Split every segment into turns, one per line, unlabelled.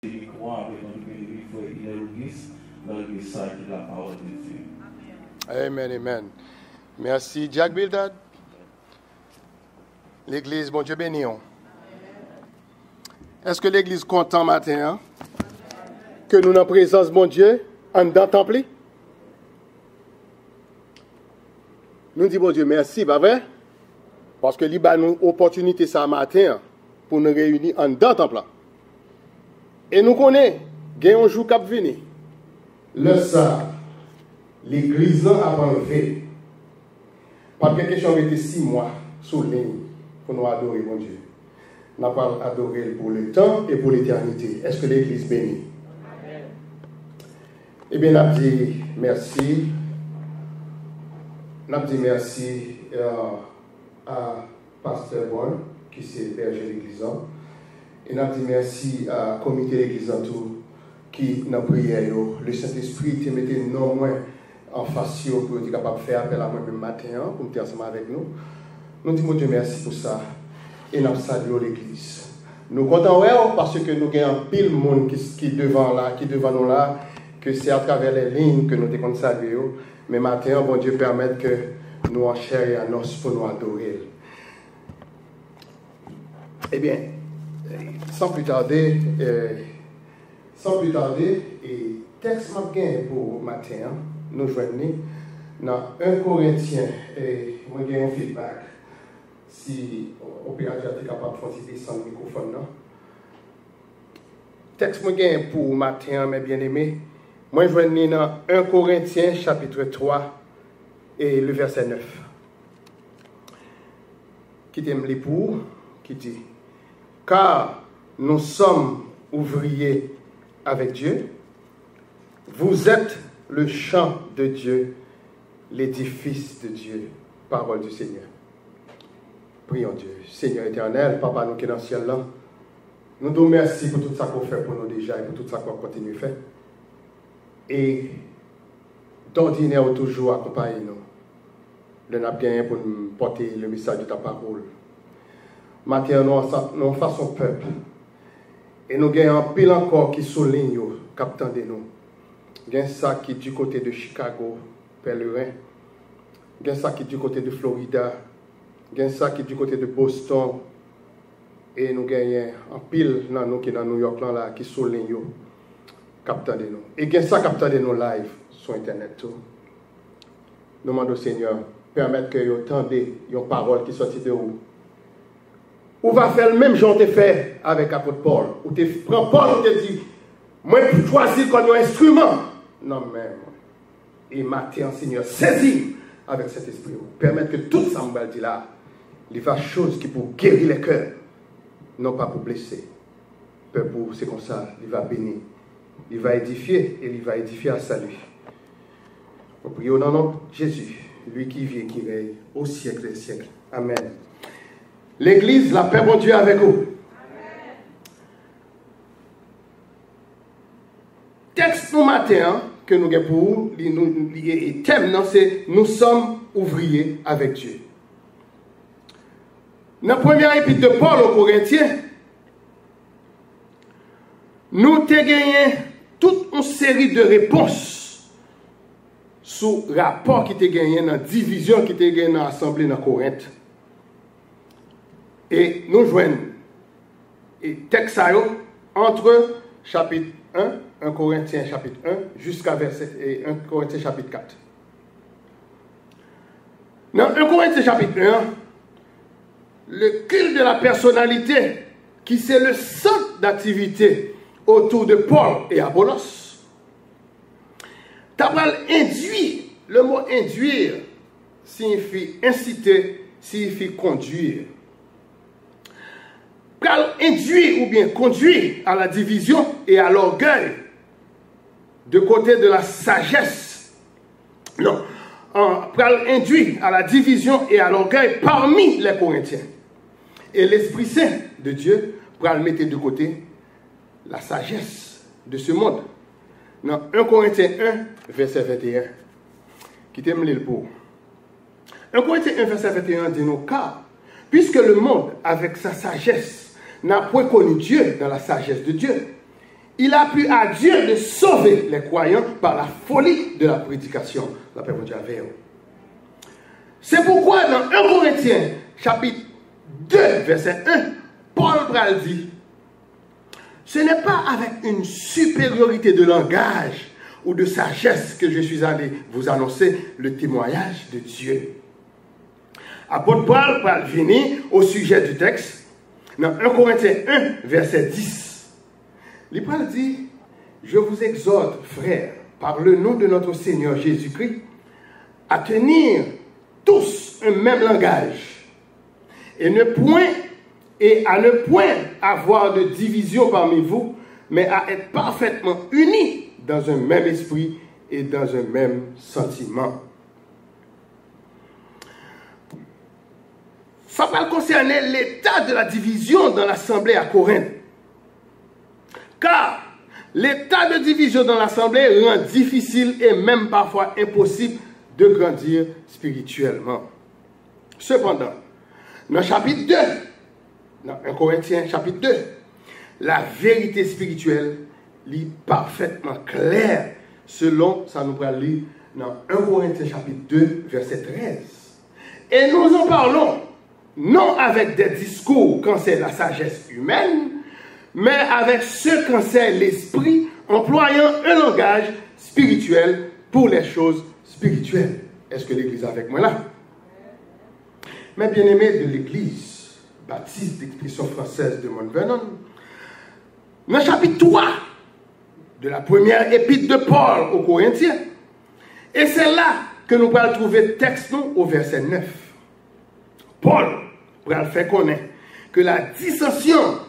qui croient avec notre bénéfice, il est l'église, dans l'église ça qui est la parole de Dieu.
Amen, amen. Merci, Jack Bildad. L'église, bon Dieu béni. Est-ce que l'église content matin hein? Que nous, en présence, bon Dieu, en dedans temple? Nous disons, bon Dieu, merci, pas vrai? Parce que il y a une opportunité ce matin pour nous réunir en dedans temple. Et nous connaissons, il y a un jour qui va venir. Le ça, l'église a enlevé. Pas de question, on était 6 mois sous ligne pour nous adorer, mon Dieu. Nous avons adoré pour le temps et pour l'éternité. Est-ce que l'église bénit? Amen. Eh bien, nous avons dit merci. Nous avons dit merci à Pasteur Bon, qui s'est berger de l'église. Et nous avons dit merci à comité de l'église qui n'a prié. Le Saint-Esprit te mettait non moins en face pour être capable de faire appel à moi le matin pour être ensemble avec nous. Nous disons Dieu merci pour ça. Et nous saluons l'église. Nous comptons parce que nous avons pile de monde qui devant nous là, que c'est à travers les lignes que nous devons saluer. Mais matin, bon Dieu permette que nous en chair et en os pour nous adorer. Eh bien, sans plus tarder, et texte matin pour matin, nous joignons dans 1 Corinthiens, et moi j'ai un feedback. Si l'opérateur est capable de faire descendre le microphone. Texte pour matin, mes bien-aimés. Moi, je vais venir dans 1 Corinthiens, chapitre 3, et le verset 9. Qui t'aime les pour, qui dit, car nous sommes ouvriers avec Dieu, vous êtes le champ de Dieu, l'édifice de Dieu, parole du Seigneur. Prions Dieu. Seigneur éternel, Papa, nous qui sommes dans le ciel là, nous te remercions pour tout ça qu'on fait pour nous déjà et pour tout ça qu'on continue à faire. Et d'ordinaire, toujours accompagner nous. Le n'a bien pour nous porter le message de ta parole. Maintenant, nous faisons peuple. Et nous avons un pile encore qui souligne, captant de nous. Il y a ça qui est du côté de Chicago, pèlerin. Il y a ça qui est du côté de Florida. Il y a ça qui est du côté de Boston. Et nous gagnons un pile dans nous qui est dans New York là, qui souligne, captant de nous. Et il y a ça captant de nous live sur Internet. Nous demandons au Seigneur, permettre que vous entendez une parole qui sortit de vous. Ou va faire le même genre que tu fait avec l'apôtre Paul. Ou tu prends Paul et tu dis, moi je choisis comme un instrument. Non, mais et matin, Seigneur, saisis avec cet esprit. Permettre que tout ça me dit là, il va chose qui pour guérir les cœurs, non pas pour blesser. Peuple, c'est comme ça, il va bénir. Il va édifier et il va édifier à salut. Nous prions au nom de Jésus, lui qui vit et qui règne au siècle des siècles. Amen. L'église, la paix, bon Dieu, avec vous. Amen. Texte pour matin que nous avons pour le thème, c'est nous sommes ouvriers avec Dieu. Dans la première épître de Paul aux Corinthiens, nous avons gagné toute une série de réponses sur le rapport qui était gagné dans la division qui était gagné dans l'assemblée dans Corinthe. Et nous joignons et texte entre chapitre 1 Corinthiens chapitre 1 jusqu'à verset 1 Corinthiens chapitre 4. Dans 1 Corinthiens chapitre 1, le culte de la personnalité qui c'est le centre d'activité autour de Paul et Apollos. T'as induire, le mot induire signifie inciter, signifie conduire. Induire ou bien conduire à la division et à l'orgueil de côté de la sagesse. Non, induire à la division et à l'orgueil parmi les Corinthiens. Et l'Esprit Saint de Dieu pour le mettre de côté la sagesse de ce monde. Dans 1 Corinthiens 1, verset 21, qui t'aime le pour. 1 Corinthiens 1, verset 21 dit nous, car puisque le monde, avec sa sagesse, n'a point connu Dieu dans la sagesse de Dieu, il a plu à Dieu de sauver les croyants par la folie de la prédication. La paix de Dieu avec vous. C'est pourquoi dans 1 Corinthiens, chapitre 2, verset 1, Paul Bral dit, ce n'est pas avec une supériorité de langage ou de sagesse que je suis allé vous annoncer le témoignage de Dieu. Apôtre Paul va venir au sujet du texte dans 1 Corinthiens 1, verset 10. Il dit, je vous exhorte, frères, par le nom de notre Seigneur Jésus-Christ, à tenir tous un même langage et à ne point avoir de division parmi vous, mais à être parfaitement unis dans un même esprit et dans un même sentiment. Ça va concerner l'état de la division dans l'assemblée à Corinthe. Car l'état de division dans l'assemblée rend difficile et même parfois impossible de grandir spirituellement. Cependant, dans le chapitre 2, dans 1 Corinthiens chapitre 2, la vérité spirituelle lit parfaitement claire selon, ça nous va lire dans 1 Corinthiens chapitre 2, verset 13. Et nous en parlons non avec des discours quand c'est la sagesse humaine, mais avec ceux quand c'est l'esprit, employant un langage spirituel pour les choses spirituelles. Est-ce que l'Église est avec moi là? Mes bien-aimés de l'Église baptiste d'expression française de Mount Vernon, dans le chapitre 3 de la première épître de Paul aux Corinthiens, et c'est là que nous allons trouver texte au verset 9. Paul va faire connaître que la dissension,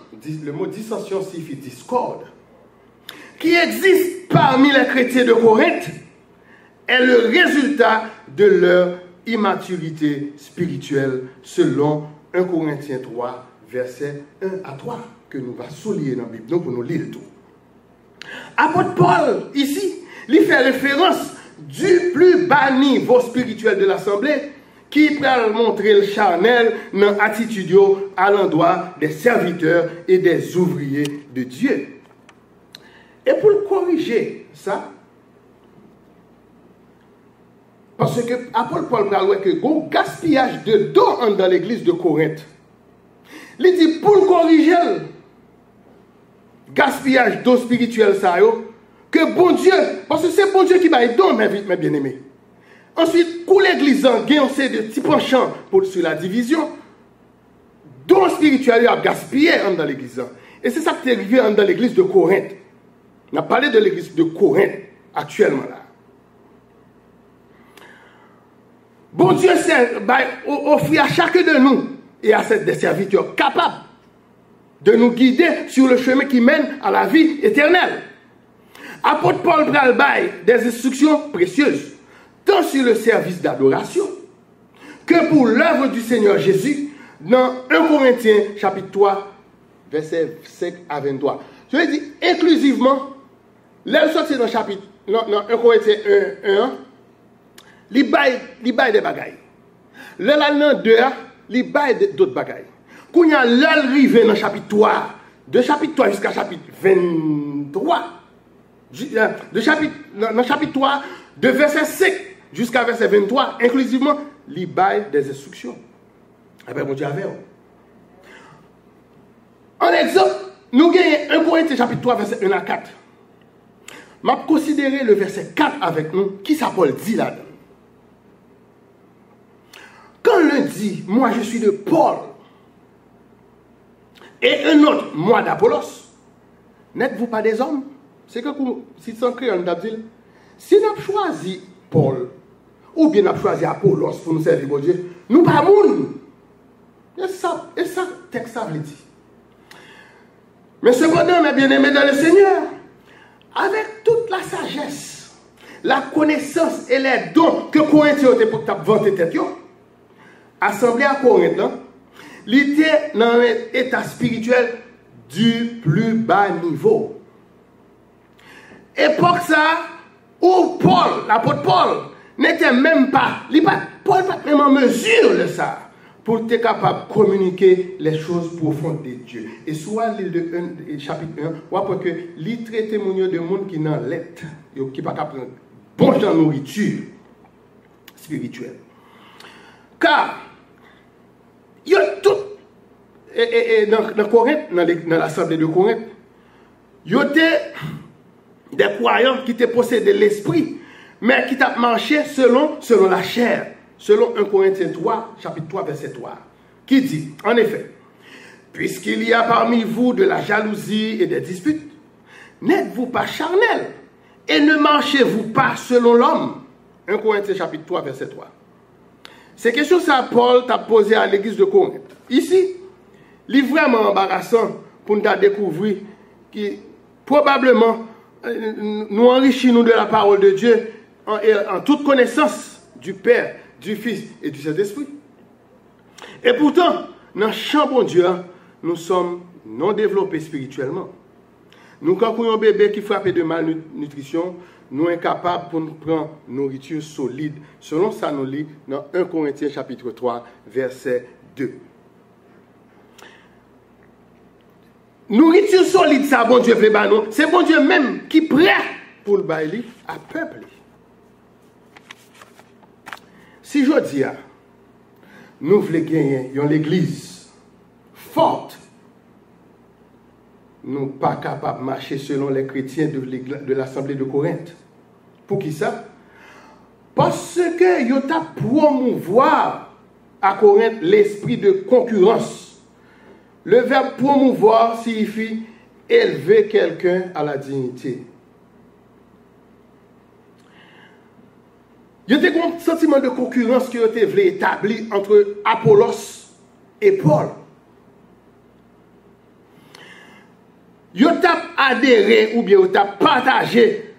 le mot dissension signifie discorde, qui existe parmi les chrétiens de Corinthe, est le résultat de leur immaturité spirituelle selon 1 Corinthiens 3, versets 1 à 3, que nous allons souligner dans la Bible, donc pour nous lire tout. Apôtre Paul, ici, il fait référence du plus bas niveau spirituel de l'Assemblée, qui peut montrer le charnel dans l'attitude à l'endroit des serviteurs et des ouvriers de Dieu. Et pour corriger ça, parce que apôtre Paul parle que le gaspillage de dons dans l'église de Corinthe, il dit pour corriger le gaspillage d'eau spirituelle, ça, que bon Dieu, parce que c'est bon Dieu qui va aider mes bien-aimés. Ensuite, pour l'église, il y de petits penchants sur la division. Dons spirituels a gaspillé dans l'église. Et c'est ça qui est arrivé dans l'église de Corinthe. On a parlé de l'église de Corinthe actuellement là. Bon Dieu s'est offert à chacun de nous et à des serviteurs capables de nous guider sur le chemin qui mène à la vie éternelle. Apôtre Paul Bralbaï des instructions précieuses, tant sur le service d'adoration que pour l'œuvre du Seigneur Jésus dans 1 Corinthiens chapitre 3, versets 5 à 23. Je vais dire inclusivement, là, sorti dans chapitre, dans 1 Corinthiens 1, il baille des bagailles. Là, dans 2, il baille d'autres bagailles. Quand il y a l'arrivée dans chapitre 3, de chapitre 3 jusqu'à chapitre 23, dans chapitre 3, de verset 5 jusqu'à verset 23, inclusivement, il baille des instructions. Eh bien, mon Dieu, avec vous. En exemple, nous gagnons 1 Corinthiens chapitre 3, verset 1 à 4. Je vais considérer le verset 4 avec nous, qui ça Paul dit là-dedans. Quand l'un dit, moi je suis de Paul, et un autre, moi d'Apollos, n'êtes-vous pas des hommes? C'est que si tu s'en on dit, si nous avons choisi Paul, ou bien nous avons choisi Apollos pour nous servir pour Dieu, nous pas moun. Et ça, texte ça veut dire. Mais cependant, mes bien-aimés dans le Seigneur, avec toute la sagesse, la connaissance et les dons que Corinthiens ont pour vanter tête, assemblée à Corinthe, il était dans un état spirituel du plus bas niveau. Époque ça, où Paul, l'apôtre Paul, n'était même pas, Paul pas même en mesure de ça, pour être capable de communiquer les choses profondes de Dieu. Et soit l'île de chapitre 1, on voit que l'île traite de monde qui n'en l'est, qui n'est pas capable de prendre bon genre de nourriture spirituelle. Car, il y a tout, et dans Corinthe, dans l'assemblée de Corinthe, il y a des croyants qui étaient possédés de l'esprit, mais qui ont marché selon la chair. Selon 1 Corinthiens 3, chapitre 3, verset 3, qui dit, en effet, puisqu'il y a parmi vous de la jalousie et des disputes, n'êtes-vous pas charnels et ne marchez-vous pas selon l'homme? 1 Corinthiens chapitre 3, verset 3. Ces questions, ça, Paul t'a posé à l'église de Corinthe. Ici, il est vraiment embarrassant pour nous découvrir que probablement nous enrichissons de la parole de Dieu en toute connaissance du Père, du Fils et du Saint-Esprit. Et pourtant, dans le champ bon Dieu, nous sommes non développés spirituellement. Nous, quand nous avons un bébé qui frappe de malnutrition, nous sommes incapables pour nous prendre nourriture solide. Selon ça, nous lit dans 1 Corinthiens chapitre 3, verset 2. Nourriture solide, ça, bon Dieu fait nous. C'est bon Dieu même qui prêt pour le bailler à peuple. Si je dis, nous voulons gagner l'église forte, nous ne sommes pas capables de marcher selon les chrétiens de l'Assemblée de Corinthe. Pour qui ça? Parce que ils ont promouvoir à Corinthe l'esprit de concurrence. Le verbe promouvoir signifie élever quelqu'un à la dignité. Il y a un sentiment de concurrence qui a été établi entre Apollos et Paul. Il a adhéré ou bien il a partagé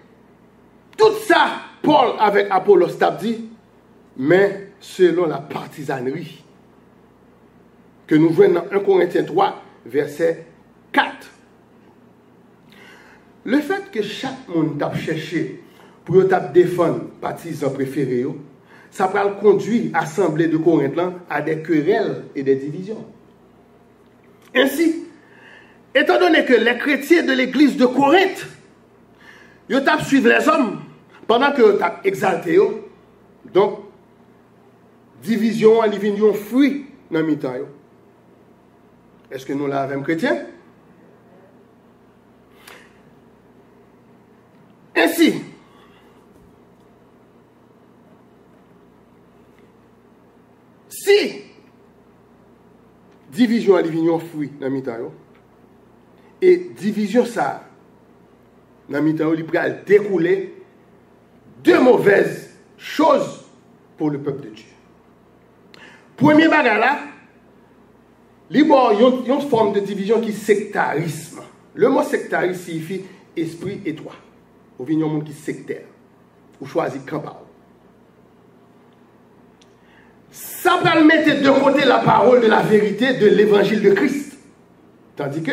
tout ça, Paul avec Apollos t'a dit, mais selon la partisanerie que nous voyons dans 1 Corinthiens 3, verset 4. Le fait que chaque monde t'a cherché pour défendre partisans préférés, ça va conduire l'Assemblée de Corinthe à des querelles et des divisions. Ainsi, étant donné que les chrétiens de l'église de Corinthe, ils ont suivi les hommes pendant que ils ont exalté, donc, division, elle vient fruit dans le mi-temps. Est-ce que nous l'avons chrétien? Ainsi, si division a devenu fruit dans mi-temps et division ça dans mi-temps il peut découler de mauvaises choses pour le peuple de Dieu. Premier bagage là, il y a une forme de division qui est sectarisme. Le mot sectarisme signifie esprit étroit. Ou bien un monde qui est sectaire. Ou choisit camp. Ça va mettre de côté la parole de la vérité de l'évangile de Christ. Tandis que,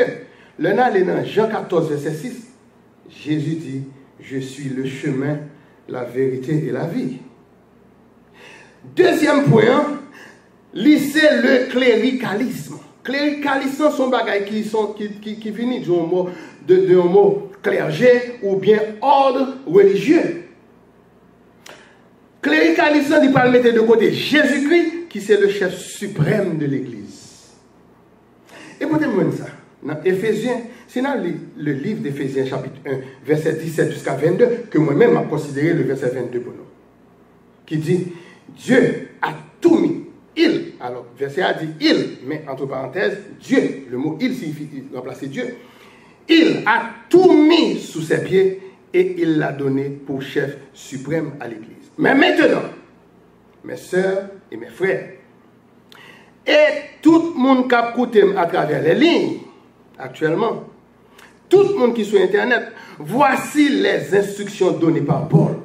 là, dans Jean 14, verset 6, Jésus dit, je suis le chemin, la vérité et la vie. Deuxième point, c'est le cléricalisme. Cléricalisme sont des bagages qui finissent d'un mot clergé ou bien ordre religieux. Cléricalisme, il parle mettre de côté Jésus-Christ, qui c'est le chef suprême de l'Église. Écoutez-moi ça. Dans Éphésiens, c'est dans le livre d'Éphésiens, chapitre 1, verset 17 jusqu'à 22, que moi-même j'ai considéré le verset 22 pour nous. Qui dit, Dieu a tout mis. Il, alors, verset a dit il, mais entre parenthèses, Dieu. Le mot il signifie remplacer Dieu. Il a tout mis sous ses pieds et il l'a donné pour chef suprême à l'Église. Mais maintenant, mes sœurs et mes frères, et tout le monde qui a écouté à travers les lignes, actuellement, tout le monde qui est sur Internet, voici les instructions données par Paul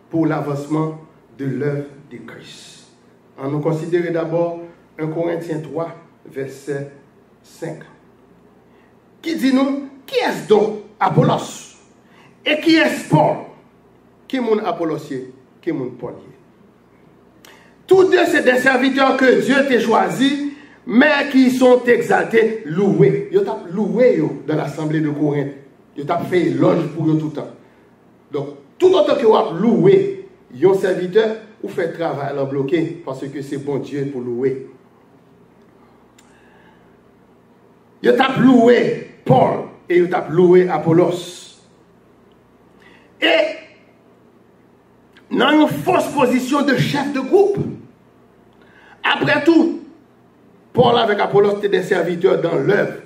pour l'avancement de l'œuvre de Christ. On nous considère d'abord 1 Corinthiens 3, verset 5. Qui dit nous, qui est donc Apollos? Et qui est Paul? Qui est mon Apollosier? Qui est mon Paul? Tous deux, c'est des serviteurs que Dieu t'a choisis, mais qui sont exaltés, loués. Ils t'ont loué dans l'assemblée de Corinthe. Ils t'ont fait éloge pour eux tout le temps. Donc, tout autant que vous avez loué, un serviteur, vous faites travail en bloqué, parce que c'est bon Dieu pour louer. Ils t'ont loué Paul et ils t'ont loué Apollos. Et dans une fausse position de chef de groupe. Après tout, Paul avec Apollos étaient des serviteurs dans l'œuvre.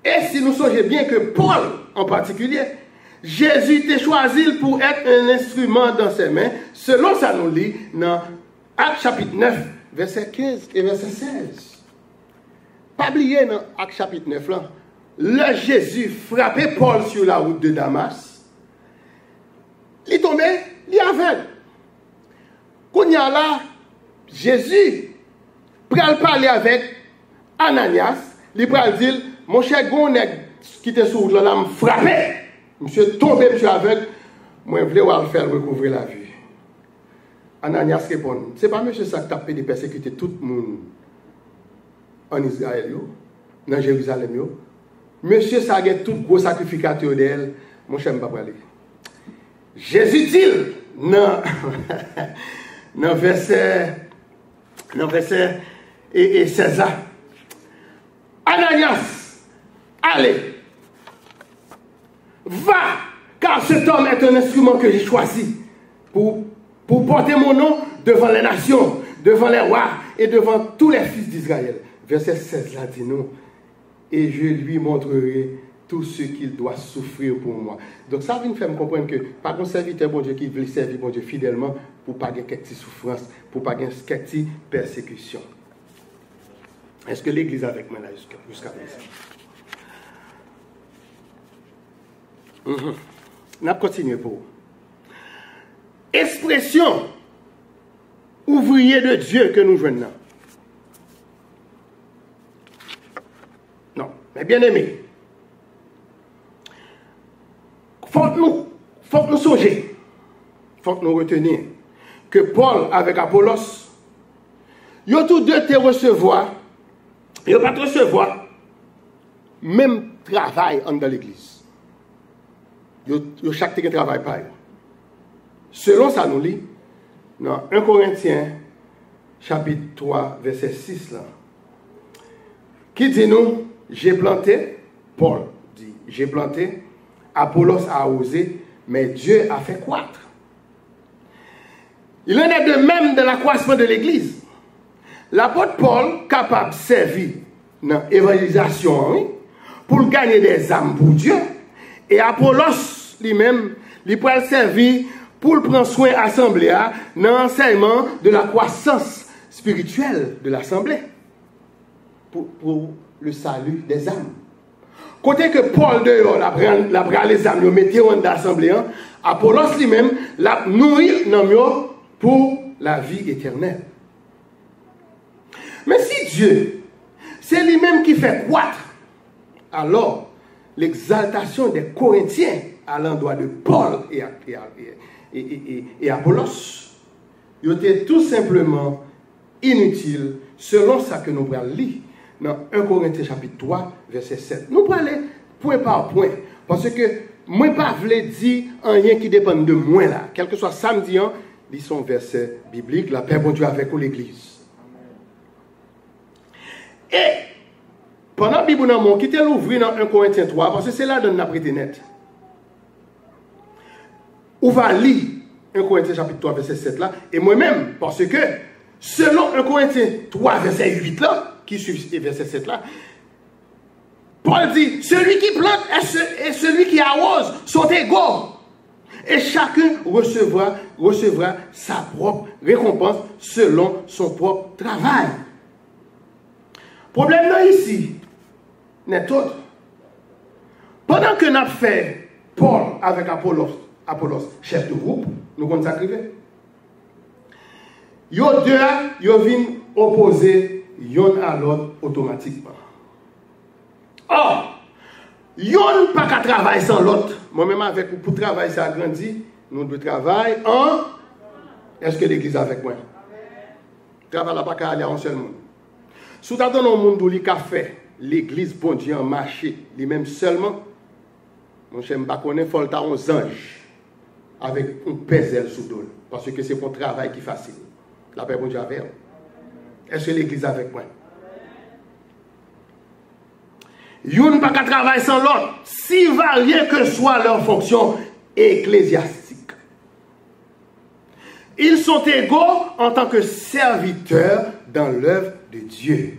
Et si nous songeons bien que Paul, en particulier, Jésus t'a choisi pour être un instrument dans ses mains, selon ça nous lit dans Actes chapitre 9, verset 15 et verset 16. Pas oublier dans Actes chapitre 9, là, le Jésus frappait Paul sur la route de Damas. Il est tombé, il est aveugle. Quand il y a là, Jésus pral parler avec Ananias, il pral dire, mon cher Goneg qui était sur le là, me frappé. Monsieur tombé, monsieur aveugle, moi je voulais le faire recouvrir la vue. Ananias répond, c'est pas monsieur ça qui t'a fait de persécuter tout le monde en Israël, dans Jérusalem. Monsieur ça a tout gros sacrificateur d'elle, mon cher m'a parlé. Jésus dit, non, dans verset et 16 là. Ananias, allez, va, car cet homme est un instrument que j'ai choisi pour porter mon nom devant les nations, devant les rois et devant tous les fils d'Israël. Verset 16 là dit nous, et je lui montrerai tout ce qu'il doit souffrir pour moi. Donc ça vient me faire me comprendre que par contre serviteur bon Dieu qui veut servir bon Dieu fidèlement pour pas gagner quelques souffrances, pour pas gagner quelques persécutions. Est-ce que l'église est avec moi là jusqu'à présent? On a continué pour. Expression ouvrier de Dieu que nous joignons. Non, mais bien aimé. Faut que nous songer, faut que nous retenir que Paul avec Apollos, ils ont tous deux te recevoir, ils n'ont pas te recevoir même travail dans l'église. Ils ont chaque travail par eux. Selon ça nous lit dans 1 Corinthiens chapitre 3 verset 6 là, qui dit nous, j'ai planté, Paul dit, j'ai planté, Apollos a osé, mais Dieu a fait croître. Il en est de même de l'accroissement de l'Église. L'apôtre Paul, capable de servir dans l'évangélisation, pour gagner des âmes pour Dieu, et Apollos lui-même, il peut servir pour prendre soin de l'assemblée dans l'enseignement de la croissance spirituelle de l'assemblée, pour le salut des âmes. Côté que Paul dehors, la prend les âmes, mettait dans l'assemblée, Apollos lui-même, la nourrit pour la vie éternelle. Mais si Dieu, c'est lui-même qui fait croître, alors l'exaltation des Corinthiens à l'endroit de Paul et Apollos, il était tout simplement inutile selon ça que nous allons lire dans 1 Corinthiens chapitre 3 verset 7. Nous allons aller point par point parce que moi pas voulais dire rien qui dépend de moi là, quel que soit samedi, lis son verset biblique, la paix bon Dieu avec l'église. Et pendant que Bible n'a quitté l'ouvrir dans 1 Corinthiens 3 parce que c'est là dans la prêté net. On va lire 1 Corinthiens chapitre 3 verset 7 là et moi-même parce que selon 1 Corinthiens 3 verset 8 là qui suit verset 7 là, Paul dit celui qui plante et celui qui arrose sont égaux et chacun recevra sa propre récompense selon son propre travail. Problème là ici n'est autre. Pendant que nous avons fait Paul avec Apollos, chef de groupe, nous avons arrivé. Ils viennent opposer l'un à l'autre automatiquement. Or, y'on pas qu'à travailler sans l'autre. Moi-même avec pour travailler ça grandit, nous devons travailler en. Est-ce que l'église est avec moi? travail là pas qu'à aller à un seul monde. Si tu as donné un monde où il a fait l'église bon Dieu en marché, lui-même seulement, mon cher, je ne connais pas, il faut un ange avec un pézel sous dos. Parce que c'est mon travail qui est facile. La paix bon Dieu avec. Est-ce que l'église avec moi? Yon n'a pas qu'à travailler sans l'autre, si variés que soit leur fonction ecclésiastique. Ils sont égaux en tant que serviteurs dans l'œuvre de Dieu.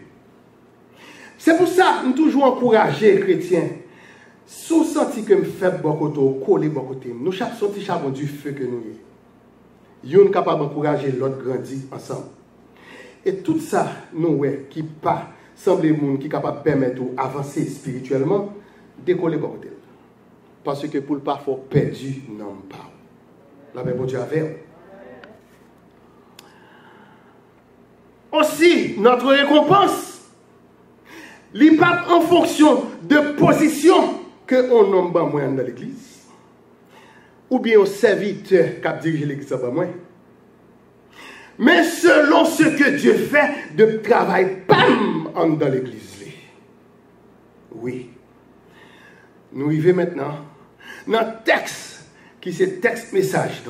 C'est pour ça que nous toujours encourager les chrétiens. Si vous sentez que nous faisons beaucoup de coller beaucoup de nous sortons charbon du feu que nous y. Yon capable d'encourager l'autre grandir ensemble. Et tout ça, nous qui pas semble monde qui est capable de permettre d'avancer spirituellement, décoller beaucoup de. Parce que pour le pas faut perdu non pas. La paix pour Dieu avec. Aussi, notre récompense, n'est pas en fonction de position que on nomme moins dans l'église, ou bien au serviteur qui a dirigé l'église à moins, mais selon ce que Dieu fait de travail pam dans l'église. Oui. Nous arrivons maintenant dans le texte qui c'est texte message,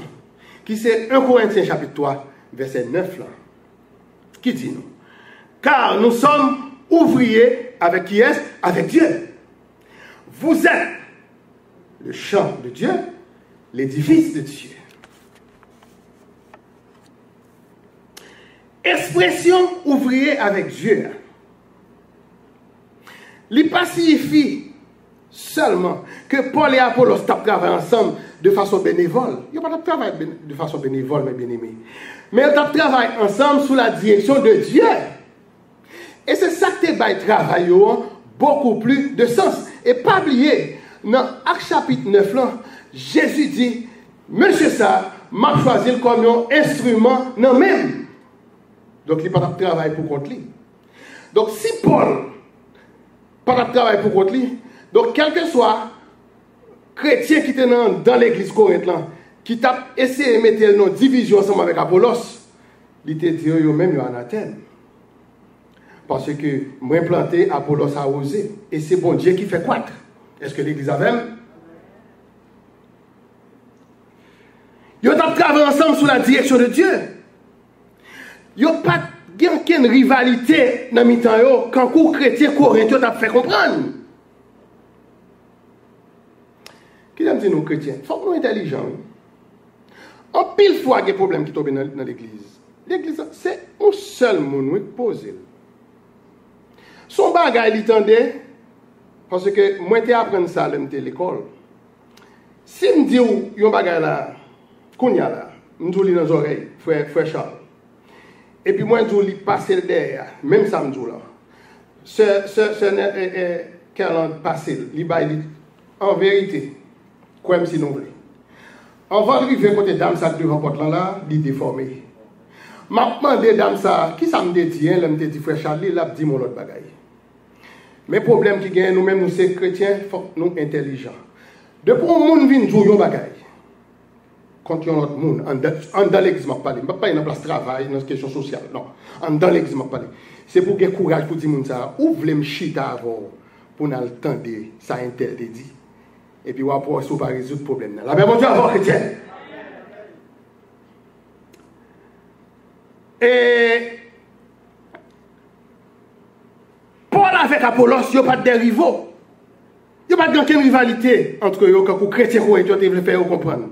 qui c'est 1 Corinthiens chapitre 3, verset 9 là. Qui dit nous? Car nous sommes ouvriers avec qui est? Avec Dieu. Vous êtes le champ de Dieu, l'édifice de Dieu. Expression ouvrier avec Dieu. Il pas signifie seulement que Paul et Apollos travaillent ensemble de façon bénévole. Ils ne travaillent pas de façon bénévole, mes bien-aimés. Mais ils travaillent ensemble sous la direction de Dieu. Et c'est ça qui travaille beaucoup plus de sens. Et pas oublier, dans Actes chapitre 9, là, Jésus dit, monsieur ça, m'a choisi comme un instrument non même. Donc il n'y a pas de travail pour contre lui. Donc si Paul pas de travail pour contre lui, donc quel que soit chrétien qui était dans l'église corinthienne, qui t'a essayé de mettre une division ensemble avec Apollos, il te dit eux-mêmes en anathème. Parce que moi planté, Apollos a osé. Et c'est bon Dieu qui fait croître. Est-ce que l'église a même? Ils ont travaillé ensemble sous la direction de Dieu. Ils n'ont pas aucune rivalité dans le temps quand les chrétiens corintiens ont fait comprendre. Qui dit nous chrétiens? Il faut que nous soyons intelligents. En pile fois, il y a des problèmes qui tombent dans l'église. L'église, c'est un seul monde qui pose. Son bagage, il tendait, parce que moi, je apprends ça à l'école. Si je dis, il y a un bagage là, qu'on y a là, je dis dans les oreilles, frère Charles. Et puis moi, je dis, passe le derrière, même ça, je dis là. Ce qu'elle a passé, il en vérité, comme si nous voulons. Avant d'arriver côté dame ça devant porte là, il est déformé. M'a demandé dame ça, qui ça me dit, elle me dit frère Charlie, là dit mon autre bagaille. Mais problème qui gagne nous-mêmes nous c'est chrétiens, faut nous intelligents. Depuis un monde vient jouer un bagaille. Contre un autre monde, en dans l'église m'a parlé, pas dans place travail, dans question sociale, non. En dans l'église m'a parlé. C'est pour gagner courage pour dire moun ça, ou vle me chita avant pour nous entendre ça intel te dit. Et puis, on va pas résoudre le problème. La paix, mon Dieu, avant chrétien. Et Paul avec Apollos, il n'y a pas de rivaux. Il n'y a pas de rivalité entre eux, quand les chrétiens veulent faire comprendre.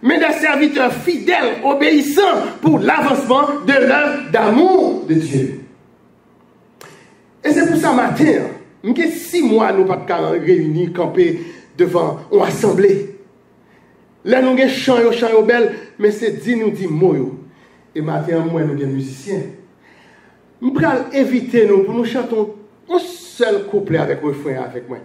Mais des serviteurs fidèles, obéissants pour l'avancement de l'œuvre d'amour de Dieu. Et c'est pour ça, matin, que 6 mois, nous ne pouvons pas réunir, camper devant une assemblée. Là, nous avons chant belle, mais c'est dit nous dit mots. Et maintenant, moi, nous avons musiciens. Nous allons inviter nous pour nous chanter un seul couplet avec le refrain avec moi.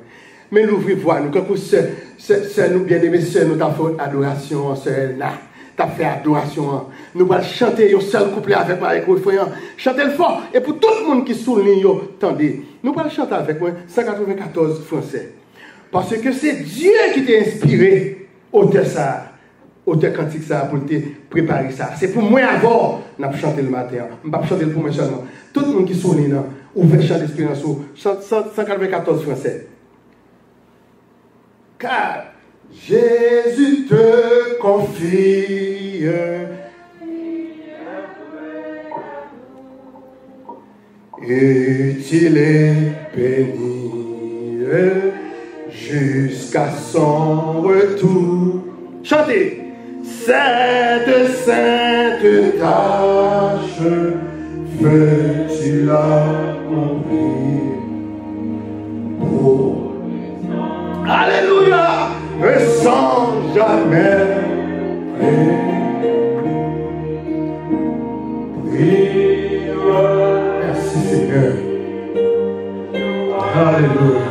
Mais nous voulons voir, nous, quand nous bien-aimés, nous avons fait adoration, là, tu as fait adoration. Nous allons chanter un seul couplet avec moi, avec le refrain. Chanter le fort. Et pour tout le monde qui souligne, attendez, nous allons chanter avec moi 194 français. Parce que c'est Dieu qui t'a inspiré, auteur ça, auteur cantique ça pour te préparer ça. C'est pour moi avant, n'a chanter le matin. Je ne vais pas chanter pour moi seulement. Tout le monde qui sonne là, ouvre chant d'espérance, 194 français. Car Jésus te confie et il est béni jusqu'à son retour. Chantez. Cette sainte tâche, veux-tu l'accomplir pour Alléluia, sans jamais prier. Merci Seigneur. Alléluia.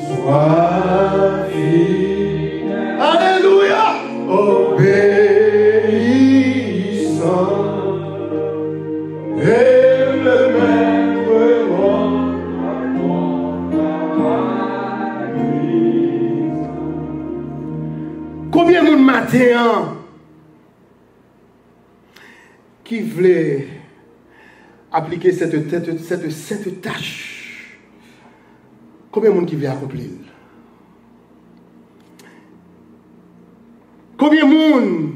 Sois fidèle. Alléluia. Obéissant. Et le maître rendra à lui. Combien de matin qui voulait appliquer cette tâche? Combien de monde qui veut accomplir? Combien de monde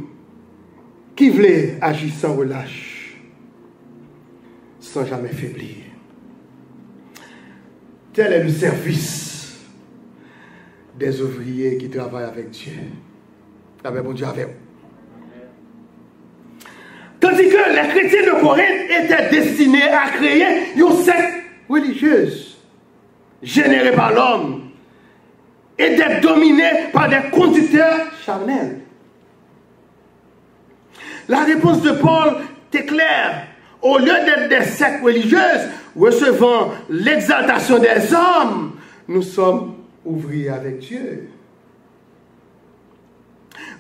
qui veut agir sans relâche, sans jamais faiblir? Tel est le service des ouvriers qui travaillent avec Dieu. Avec mon Dieu, avec vous. Tandis que les chrétiens de Corinthe étaient destinés à créer une secte religieuse générée par l'homme et d'être dominée par des conducteurs charnels. La réponse de Paul est claire. Au lieu d'être des sectes religieuses recevant l'exaltation des hommes, nous sommes ouvriers avec Dieu.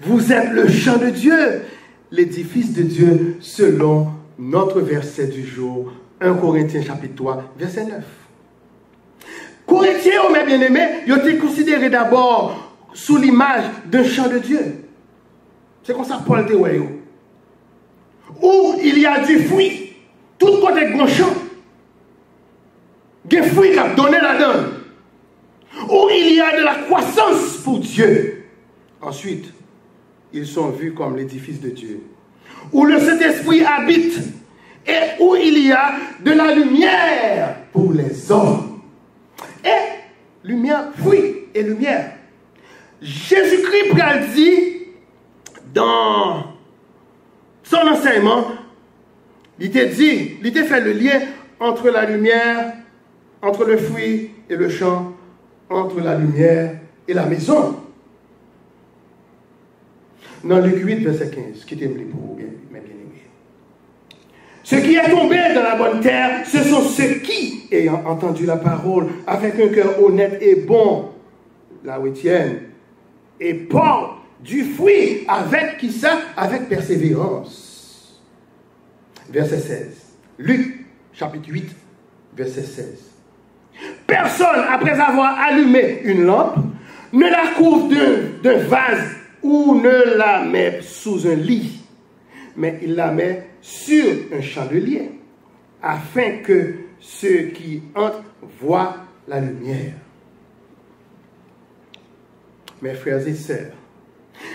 Vous êtes le champ de Dieu, l'édifice de Dieu, selon notre verset du jour, 1 Corinthiens chapitre 3, verset 9. Corinthiens, mes bien-aimés, ils ont été considérés d'abord sous l'image d'un champ de Dieu. C'est comme ça que Paul dit, où il y a du fruit, tout côté grand champ, des fruits qui ont donné la donne, où il y a de la croissance pour Dieu. Ensuite, ils sont vus comme l'édifice de Dieu, où le Saint-Esprit habite et où il y a de la lumière pour les hommes. Et lumière, fruit et lumière. Jésus-Christ a dit dans son enseignement, il t'a dit, il t'a fait le lien entre la lumière, entre le fruit et le champ, entre la lumière et la maison. Dans Luc 8, verset 15, qui t'aime pour vous, mes bien-aimés. Ce qui est tombé dans la bonne terre, ce sont ceux qui, ayant entendu la parole, avec un cœur honnête et bon, la retiennent, et portent du fruit avec qui ça? Avec persévérance. Verset 16. Luc, chapitre 8, verset 16. Personne, après avoir allumé une lampe, ne la couvre d'un vase ou ne la met sous un lit, mais il la met sur un chandelier, afin que ceux qui entrent voient la lumière. Mes frères et sœurs,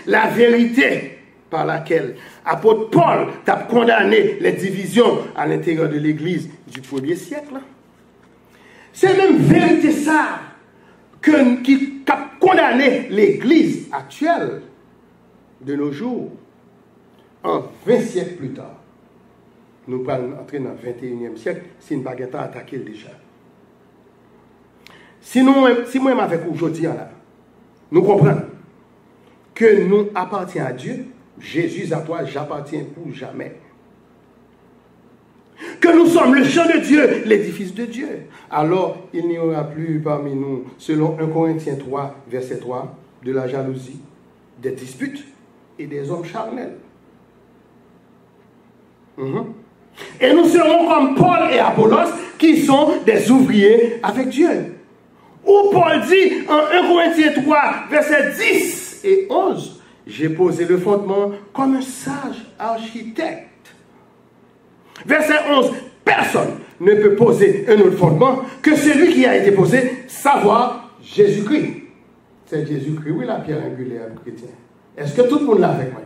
la vérité par laquelle l'apôtre Paul a condamné les divisions à l'intérieur de l'Église du 1er siècle, c'est même vérité ça qui a condamné l'Église actuelle de nos jours, en 20 siècles plus tard. Nous allons entrer dans le 21e siècle si nous n'avons pas attaqué déjà. Si moi avec aujourd'hui, nous comprenons que nous appartenons à Dieu, Jésus à toi, j'appartiens pour jamais. Que nous sommes le champ de Dieu, l'édifice de Dieu. Alors, il n'y aura plus parmi nous, selon 1 Corinthiens 3, verset 3, de la jalousie, des disputes et des hommes charnels. Et nous serons comme Paul et Apollos, qui sont des ouvriers avec Dieu. Où Paul dit en 1 Corinthiens 3, versets 10 et 11, j'ai posé le fondement comme un sage architecte. Verset 11, personne ne peut poser un autre fondement que celui qui a été posé, savoir Jésus-Christ. C'est Jésus-Christ, oui, la pierre angulaire chrétien. Est-ce que tout le monde l'a avec moi?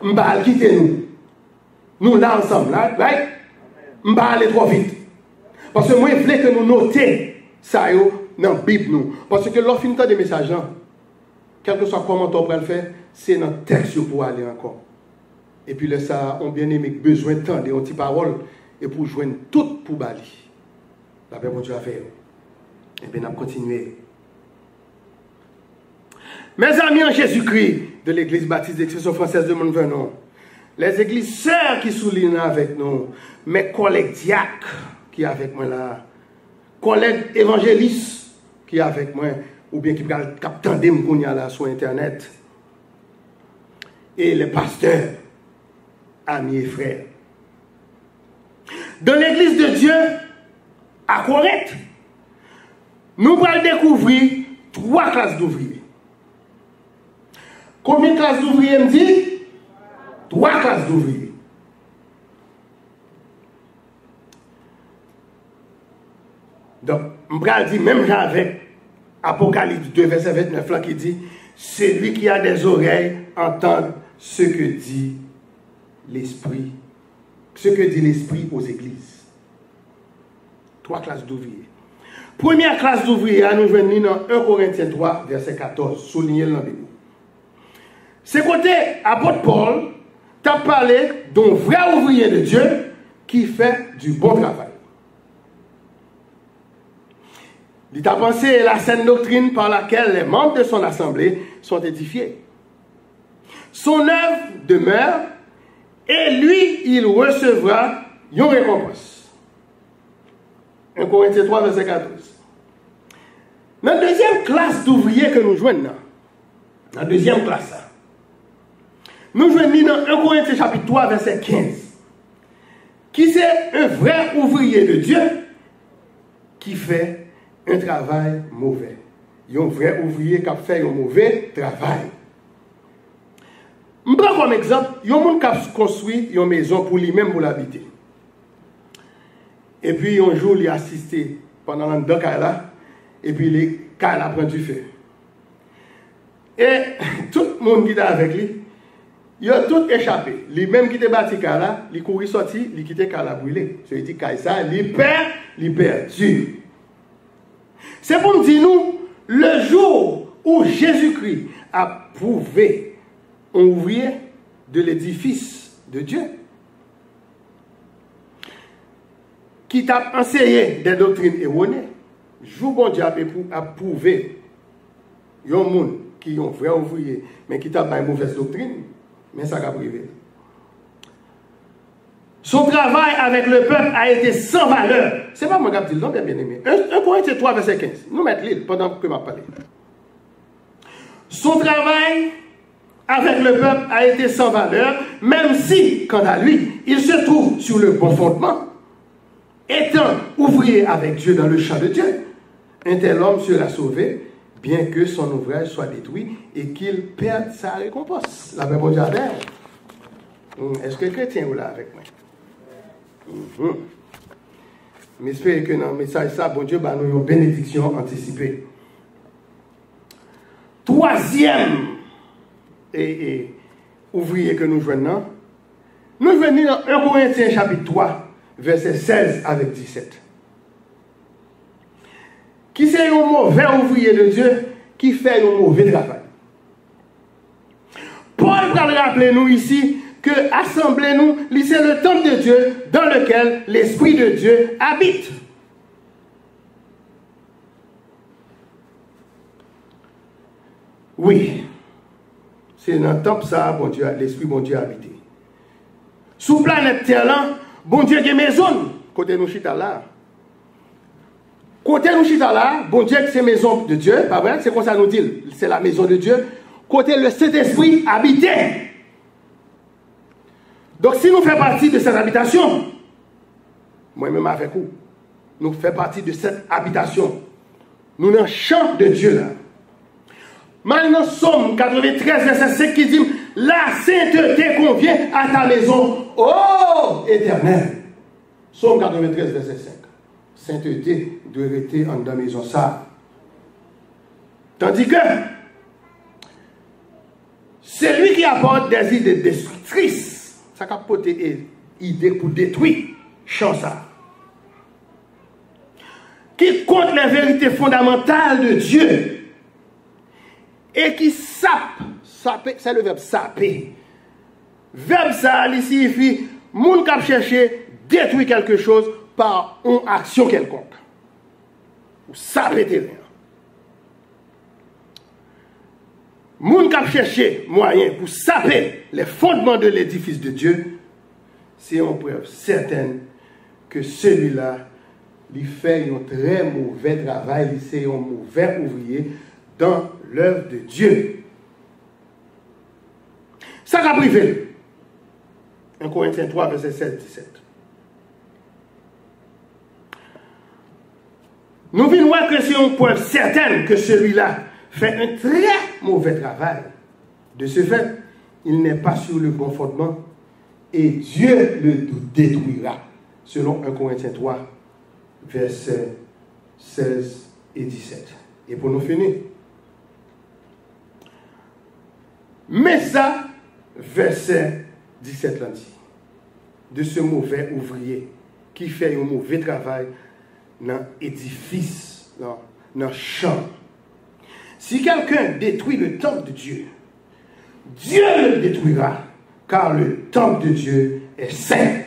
M'ba quitter nous. Nous là ensemble, là, right? M'ba aller trop vite. Parce que moi, je voulais que nous notions ça dans la Bible. Nous. Parce que lorsqu'on entend des messages, quel que soit comment on peut le faire, c'est dans le texte pour aller encore. Et puis là, ça, on bien aimé besoin de temps, des petites paroles, et pour joindre tout pour Bali. La paix, bon Dieu a fait. Et bien, on va continuer. Mes amis en Jésus-Christ de l'Église baptiste d'Expression française de Mont-Vernon, les églises sœurs qui soulignent avec nous, mes collègues diacres qui sont avec moi là, collègues évangélistes qui sont avec moi, ou bien qui captent qu'on y a là sur Internet, et les pasteurs, amis et frères. Dans l'Église de Dieu, à Corinthe, nous allons découvrir 3 classes d'ouvriers. Combien de classes d'ouvriers me dit? 3 classes d'ouvriers. Donc, je vais dire, même avec Apocalypse 2, verset 29, là, qui dit, celui qui a des oreilles entende ce que dit l'Esprit. Ce que dit l'Esprit aux églises. 3 classes d'ouvriers. Première classe d'ouvriers, nous venons dans 1 Corinthiens 3, verset 14, souligné dans la Bible. C'est côté apôtre Paul, tu as parlé d'un vrai ouvrier de Dieu qui fait du bon travail. Il t'a pensé la saine doctrine par laquelle les membres de son assemblée sont édifiés. Son œuvre demeure et lui, il recevra une récompense. 1 Corinthiens 3, verset 14. Dans la deuxième classe d'ouvriers que nous joignons, la deuxième classe, nous joignons dans 1 Corinthiens chapitre 3, verset 15, qui c'est un vrai ouvrier de Dieu qui fait un travail mauvais. Il y a un vrai ouvrier qui a fait un mauvais travail. Je prends comme exemple, il y a un monde qui a construit une maison pour lui-même pour l'habiter. Et puis un jour, il a assisté pendant un deux cas là, et puis les cas là prend du feu. Et tout le monde qui était avec lui, il a tout échappé. Lui-même qui était bâti cas là, il courit sorti, il quittait cas là brûlé. Ça veut dire que ça, il perdu. C'est pour nous dire, nous, le jour où Jésus-Christ a prouvé un ouvrier de l'édifice de Dieu, qui t'a enseigné des doctrines erronées, jour bon Dieu a prouvé il y a un monde qui est un vrai ouvrier, mais qui t'a pas une mauvaise doctrine, mais ça a privé. Son travail avec le peuple a été sans valeur. Ce n'est pas moi qui dis, non, bien aimé. 1 Corinthiens 3, verset 15. Nous mettons l'île pendant que je parle. Son travail avec le peuple a été sans valeur, même si, quant à lui, il se trouve sur le bon fondement. Étant ouvrier avec Dieu dans le champ de Dieu, un tel homme sera sauvé, bien que son ouvrage soit détruit et qu'il perde sa récompense. La Bible dit, est-ce que le chrétien est là avec moi? Mais j'espère que dans le message, ça, bon Dieu, bah, nous avons une bénédiction anticipée. Troisième ouvrier que nous joignons, nous venons dans 1 Corinthiens chapitre 3, verset 16 avec 17. Qui c'est un mauvais ouvrier de Dieu qui fait un mauvais travail. Paul va rappeler nous ici que assemblez-nous, c'est le temple de Dieu dans lequel l'Esprit de Dieu habite. Oui, c'est dans le temple ça, bon Dieu, l'Esprit bon Dieu habite. Sous planète Terre là, bon Dieu a une maison, côté nous chita là. Côté nous chita là, bon Dieu c'est maison de Dieu, pas vrai? C'est comme ça nous dit, c'est la maison de Dieu. Côté le Saint-Esprit habitait. Donc si nous faisons partie de cette habitation, moi-même avec vous, nous faisons partie de cette habitation. Nous dans le champ de Dieu là. Maintenant, Somme 93, verset 5 qui dit, la sainteté convient à ta maison, ô Éternel. Somme 93, verset 5. Sainteté doit rester en la maison ça. Tandis que celui qui apporte des idées destructrices, ça apporte des idées pour détruire, champ ça. Qui contre les vérités fondamentales de Dieu et qui sape, c'est le verbe saper. Verbe ça, il signifie, moun kap chercher détruire quelque chose par une action quelconque. Ou saper terrain. Moun kap chercher moyen pour saper les fondements de l'édifice de Dieu, c'est une preuve certaine que celui-là, il fait un très mauvais travail, c'est un mauvais ouvrier dans l'œuvre de Dieu. Ça va privé. 1 Corinthiens 3, verset 16-17. Nous venons voir que c'est une preuve certaine que celui-là fait un très mauvais travail. De ce fait, il n'est pas sur le bon fondement et Dieu le détruira. Selon 1 Corinthiens 3, versets 16 et 17. Et pour nous finir, mais ça, verset 17 là dit, de ce mauvais ouvrier qui fait un mauvais travail dans l'édifice, dans le champ. Si quelqu'un détruit le temple de Dieu, Dieu le détruira, car le temple de Dieu est saint.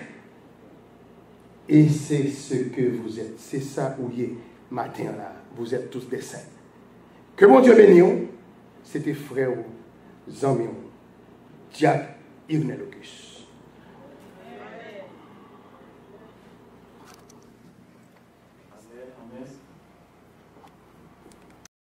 Et c'est ce que vous êtes. C'est ça où il est matin là. Vous êtes tous des saints. Que mon Dieu bénisse. C'était frère, amis, Jack Irnelocus.